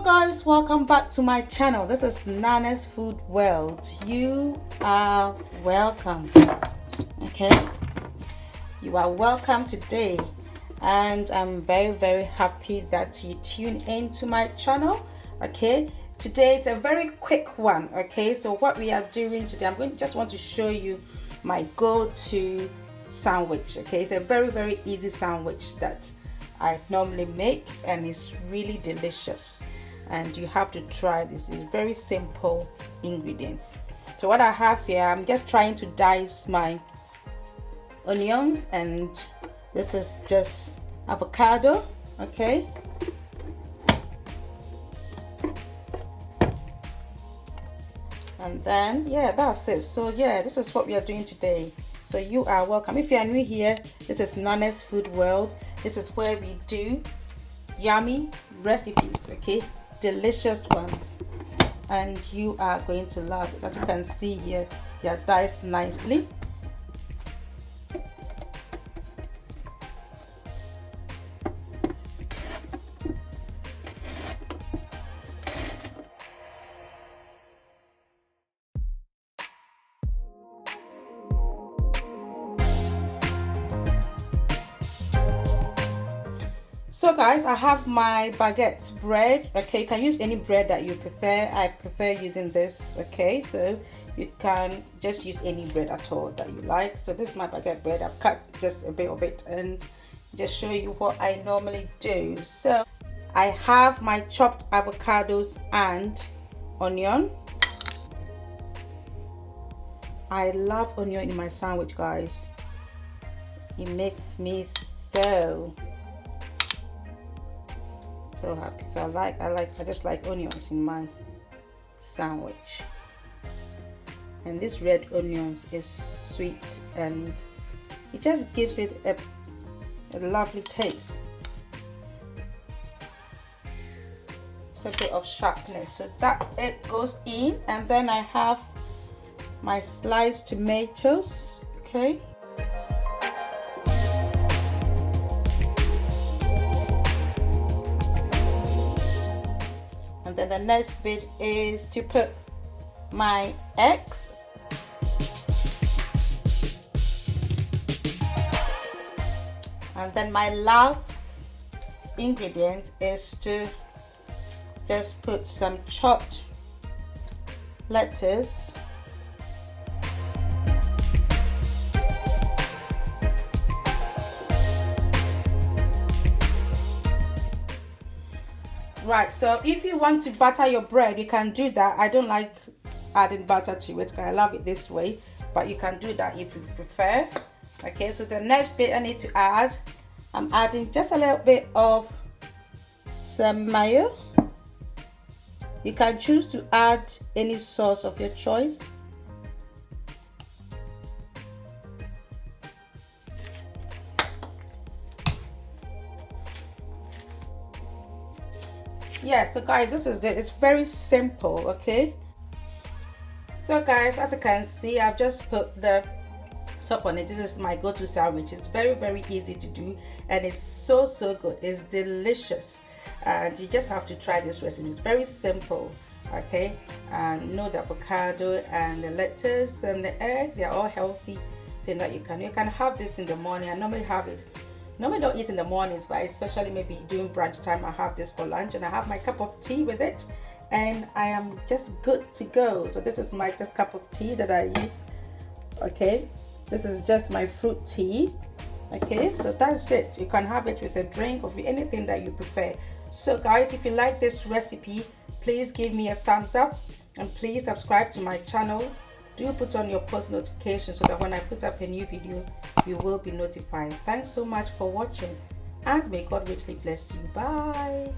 Guys, welcome back to my channel. This is Nana's Food World. You are welcome. Okay, you are welcome today, and I'm very happy that you tune into my channel. Okay, today is a very quick one. Okay, so what we are doing today, just want to show you my go-to sandwich. Okay, it's a very easy sandwich that I normally make, and it's really delicious, and you have to try this. It's very simple ingredients. So what I have here, I'm just trying to dice my onions, and this is just avocado. Okay, and then yeah, that's it. So yeah, this is what we are doing today. So you are welcome. If you are new here, this is Nana's Food World. This is where we do yummy recipes, okay, delicious ones, and you are going to love it. As you can see here, they are diced nicely. So guys, I have my baguette bread. Okay, you can use any bread that you prefer. I prefer using this. Okay, so you can just use any bread at all that you like. So this is my baguette bread. I've cut just a bit of it and just show you what I normally do. So I have my chopped avocados and onion. I love onion in my sandwich, guys. It makes me so happy. So I just like onions in my sandwich, and this red onions is sweet, and it just gives it a lovely taste. It's a bit of sharpness, so that it goes in. And then I have my sliced tomatoes. Okay, and then the next bit is to put my eggs. And then my last ingredient is to just put some chopped lettuce. Right, so if you want to butter your bread, you can do that. I don't like adding butter to it because I love it this way, but you can do that if you prefer. Okay, so the next bit I need to add, I'm adding just a little bit of some mayo. You can choose to add any sauce of your choice. Yeah, so guys, this is it. It's very simple. Okay, so guys, as you can see, I've just put the top on it. This is my go-to sandwich. It's very easy to do, and it's so good. It's delicious, and you just have to try this recipe. It's very simple. Okay, and you know, the avocado and the lettuce and the egg, they're all healthy thing that you can have this in the morning. I normally have it. Normally don't eat in the mornings, but especially maybe during brunch time, I have this for lunch, and I have my cup of tea with it, and I am just good to go. So this is my just cup of tea that I use. Okay, this is just my fruit tea. Okay, so that's it. You can have it with a drink or with anything that you prefer. So guys, if you like this recipe, please give me a thumbs up, and please subscribe to my channel. Do put on your post notifications so that when I put up a new video, you will be notified. Thanks so much for watching, and may God richly bless you. Bye.